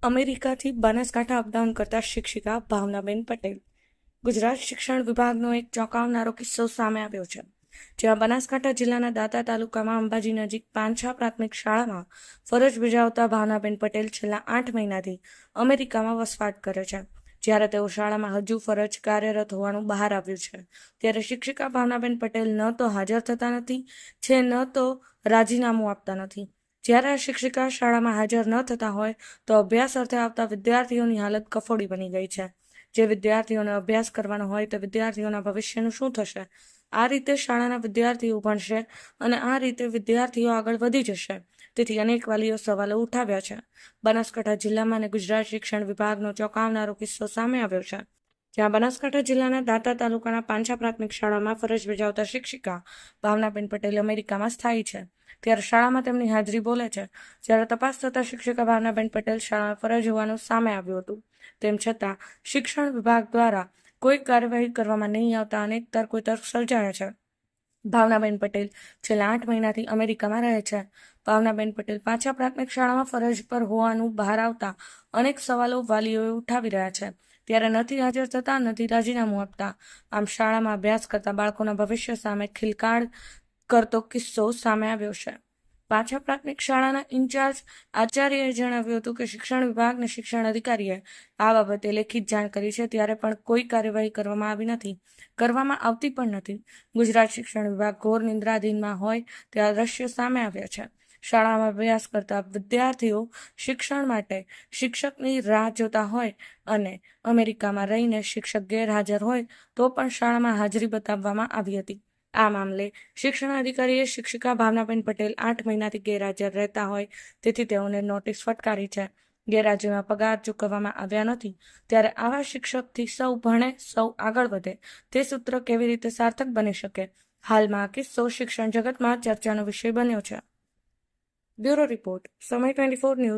અમેરિકાથી બનાસકાંઠા અપડાઉન કરતા શિક્ષિકા ભાવનાબેન પટેલ. ગુજરાત શિક્ષણ વિભાગનો એક ચોંકાવનારો કિસ્સો સામે આવ્યો છે, જ્યાં બનાસકાંઠા જિલ્લાના દાંતા તાલુકામાં અંબાજી નજીક પાંછા પ્રાથમિક શાળામાં ફરજ બજાવતા ભાવનાબેન પટેલ છેલ્લા 8 મહિનાથી અમેરિકામાં વસવાટ કરે છે. જ્યારે તેઓ શાળામાં હજુ ફરજ કાર્યરત હોવાનું બહાર આવ્યું છે, ત્યારે શિક્ષિકા ભાવનાબેન પટેલ ન તો હાજર થતા નથી છે, ન તો રાજીનામું આપતા નથી. જ્યારે આ શિક્ષિકા શાળામાં હાજર ન થતા હોય તો અભ્યાસ અર્થે આવતા વિદ્યાર્થીઓની હાલત કફોડી બની ગઈ છે. જે વિદ્યાર્થીઓને અભ્યાસ કરવાનો હોય તે વિદ્યાર્થીઓના ભવિષ્યનું શું થશે? આ રીતે શાળાના વિદ્યાર્થીઓ ભણશે અને આ રીતે વિદ્યાર્થીઓ આગળ વધી જશે. તેથી અનેક વાલીઓ સવાલો ઉઠાવ્યા છે. બનાસકાંઠા જિલ્લામાં અને ગુજરાત શિક્ષણ વિભાગનો ચોંકાવનારો કિસ્સો સામે આવ્યો છે, જ્યાં બનાસકાંઠા જિલ્લાના દાંતા તાલુકાના પાંછા પ્રાથમિક શાળામાં ફરજ બજાવતા શિક્ષિકા ભાવનાબેન પટેલ અમેરિકામાં સ્થાયી છે. ત્યારે શાળામાં તેમની હાજરી બોલે છે. જ્યારે તપાસ થતાં શિક્ષિકા ભાવનાબેન પટેલ શાળામાં ફરજ હોવાનું સામે આવ્યું હતું. તેમ છતાં શિક્ષણ વિભાગ દ્વારા કોઈ કાર્યવાહી કરવામાં નહીં આવતા અનેક તર્ક સર્જાયા છે. ભાવનાબેન પટેલ છેલ્લા 8 મહિનાથી અમેરિકામાં રહે છે. ભાવનાબેન પટેલ પાંછા પ્રાથમિક શાળામાં ફરજ પર હોવાનું બહાર આવતા અનેક સવાલો વાલીઓએ ઉઠાવી રહ્યા છે. ત્યારે નથી હાજર થતા, નથી રાજીનામું આપતા. આમ શાળામાં અભ્યાસ કરતા બાળકોના ભવિષ્ય સામે ખિલકાડ કરતો કિસ્સો સામે આવ્યો છે. પાંછા પ્રાથમિક શાળાના ઇન્ચાર્જ આચાર્યએ જણાવ્યું હતું કે શિક્ષણ વિભાગ અને શિક્ષણ અધિકારીએ આ બાબતે લેખિત જાણ કરી છે, ત્યારે પણ કોઈ કાર્યવાહી કરવામાં આવી નથી, કરવામાં આવતી પણ નથી. ગુજરાત શિક્ષણ વિભાગ ઘોર નિંદ્રાધીનમાં હોય તેવા દ્રશ્યો સામે આવ્યા છે. શાળામાં અભ્યાસ કરતા વિદ્યાર્થીઓ શિક્ષણ માટે શિક્ષકની રાહ જોતા હોય અને અમેરિકામાં રહીને શિક્ષક ગેરહાજર હોય તો પણ શાળામાં હાજરી બતાવવામાં આવી હતી. આ મામલે શિક્ષણ અધિકારીએ શિક્ષિકા ભાવનાબેન પટેલ 8 મહિનાથી ગેરહાજર રહેતા હોય તેથી તેઓને નોટિસ ફટકારી છે. ગેરહાજરીમાં પગાર ચૂકવવામાં આવ્યા નથી. ત્યારે આવા શિક્ષકથી સૌ ભણે, સૌ આગળ વધે તે સૂત્ર કેવી રીતે સાર્થક બની શકે? હાલમાં આ કિસ્સો શિક્ષણ જગતમાં ચર્ચાનો વિષય બન્યો છે. બ્યુરો રિપોર્ટ, સમય 24 ન્યૂઝ.